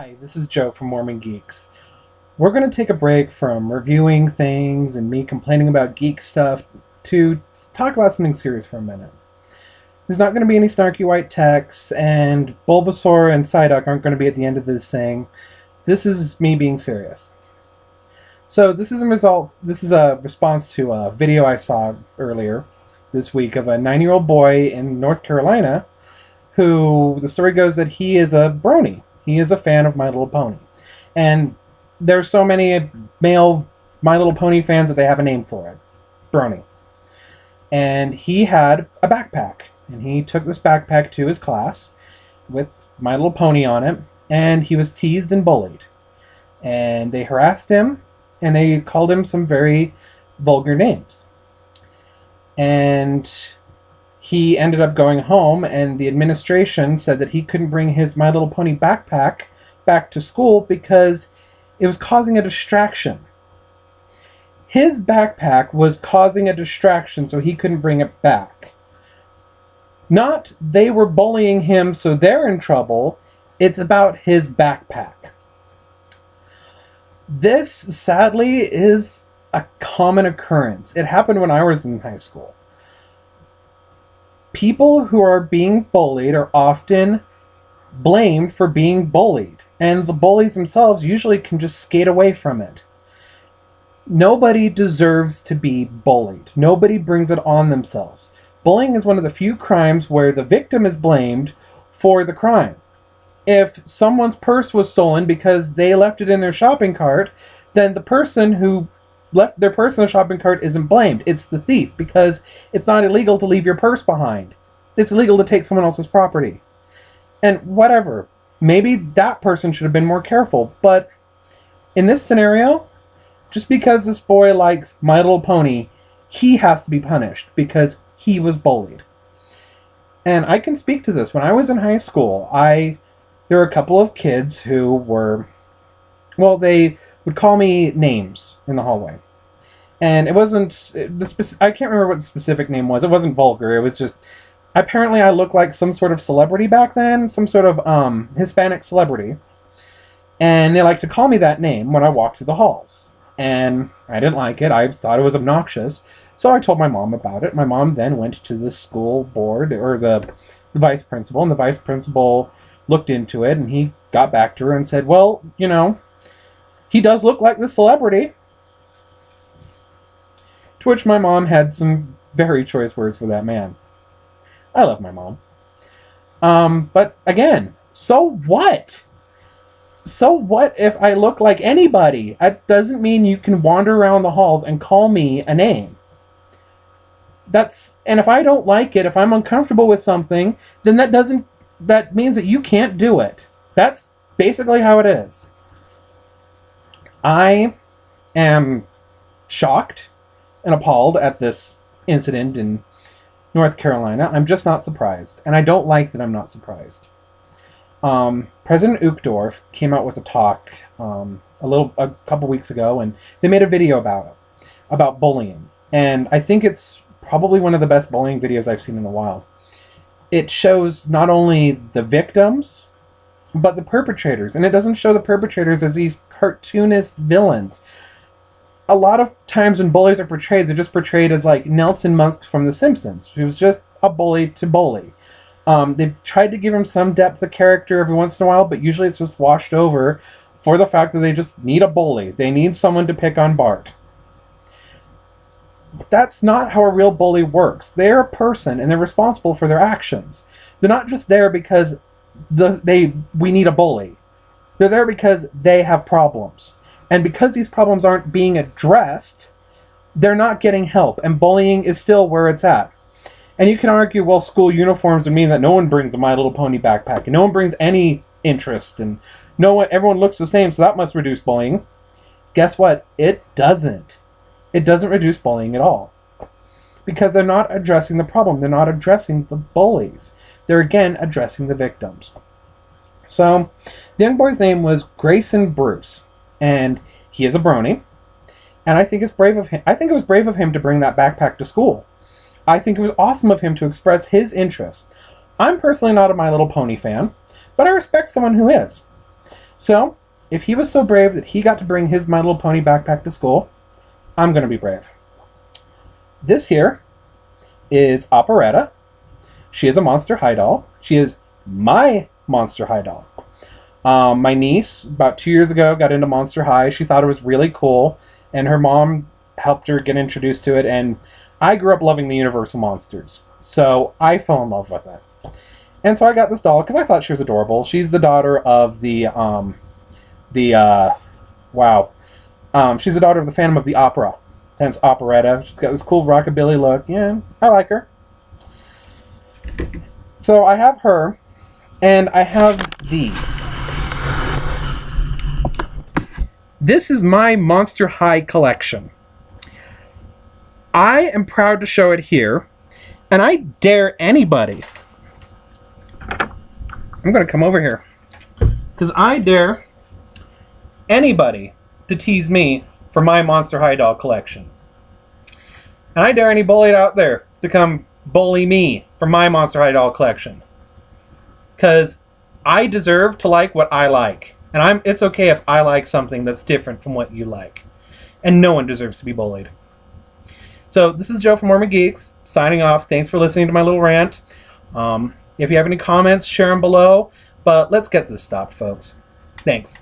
Hi, this is Joe from Mormon Geeks. We're going to take a break from reviewing things and me complaining about geek stuff to talk about something serious for a minute. There's not going to be any snarky white text, and Bulbasaur and Psyduck aren't going to be at the end of this saying, "This is me being serious." So this is a response to a video I saw earlier this week of a 9-year-old boy in North Carolina who the story goes that he is a brony. He is a fan of My Little Pony. And there's so many male My Little Pony fans that they have a name for it. Brony. And he had a backpack. And he took this backpack to his class with My Little Pony on it. And he was teased and bullied. And they harassed him. And they called him some very vulgar names. And he ended up going home, and the administration said that he couldn't bring his My Little Pony backpack back to school because it was causing a distraction. His backpack was causing a distraction, so he couldn't bring it back. Not they were bullying him, so they're in trouble. It's about his backpack. This, sadly, is a common occurrence. It happened when I was in high school. People who are being bullied are often blamed for being bullied, and the bullies themselves usually can just skate away from it. Nobody deserves to be bullied. Nobody brings it on themselves. Bullying is one of the few crimes where the victim is blamed for the crime. If someone's purse was stolen because they left it in their shopping cart, then the person who left their purse in the shopping cart isn't blamed. It's the thief, because it's not illegal to leave your purse behind. It's illegal to take someone else's property. And whatever. Maybe that person should have been more careful. But in this scenario, just because this boy likes My Little Pony, he has to be punished because he was bullied. And I can speak to this. When I was in high school, there were a couple of kids who were, well, they would call me names in the hallway. And it wasn't, I can't remember what the specific name was. It wasn't vulgar. It was just, apparently I looked like some sort of celebrity back then, some sort of Hispanic celebrity. And they liked to call me that name when I walked through the halls. And I didn't like it. I thought it was obnoxious. So I told my mom about it. My mom then went to the school board, or the vice principal, and the vice principal looked into it, and he got back to her and said, well, you know, he does look like this celebrity. To which my mom had some very choice words for that man. I love my mom. But again, so what? So what if I look like anybody? That doesn't mean you can wander around the halls and call me a name. And if I don't like it, if I'm uncomfortable with something, then that means that you can't do it. That's basically how it is. I am shocked and appalled at this incident in North Carolina. I'm just not surprised. And I don't like that I'm not surprised. President Uchtdorf came out with a talk a couple weeks ago, and they made a video about bullying. And I think it's probably one of the best bullying videos I've seen in a while. It shows not only the victims, but the perpetrators. And it doesn't show the perpetrators as these cartoonist villains. A lot of times when bullies are portrayed, they're just portrayed as like Nelson Musk from The Simpsons, who was just a bully to bully. They've tried to give him some depth of character every once in a while, but usually it's just washed over for the fact that they just need a bully. They need someone to pick on Bart. But that's not how a real bully works. They're a person, and they're responsible for their actions. They're not just there because we need a bully. They're there because they have problems. And because these problems aren't being addressed, they're not getting help, and bullying is still where it's at. And you can argue, well, school uniforms would mean that no one brings a My Little Pony backpack, and no one brings any interest, and everyone looks the same, so that must reduce bullying. Guess what? It doesn't. It doesn't reduce bullying at all. Because they're not addressing the problem. They're not addressing the bullies. They're, again, addressing the victims. So, the young boy's name was Grayson Bruce. And he is a brony. And I think it's brave of him. I think it was brave of him to bring that backpack to school. I think it was awesome of him to express his interest. I'm personally not a My Little Pony fan, but I respect someone who is. So, if he was so brave that he got to bring his My Little Pony backpack to school, I'm going to be brave. This here is Operetta. She is a Monster High doll. She is my Monster High doll. My niece, about 2 years ago, got into Monster High. She thought it was really cool, and her mom helped her get introduced to it, and I grew up loving the Universal Monsters, so I fell in love with it. And so I got this doll because I thought she was adorable. She's the daughter of she's the daughter of the Phantom of the Opera, hence Operetta. She's got this cool rockabilly look. Yeah, I like her. So I have her, and I have these. This is my Monster High collection. I am proud to show it here, and I dare anybody. I'm going to come over here, because I dare anybody to tease me for my Monster High doll collection. And I dare any bully out there to come bully me for my Monster High doll collection. Because I deserve to like what I like. And it's okay if I like something that's different from what you like. And no one deserves to be bullied. So this is Joe from Mormon Geeks, signing off. Thanks for listening to my little rant. If you have any comments, share them below. But let's get this stopped, folks. Thanks.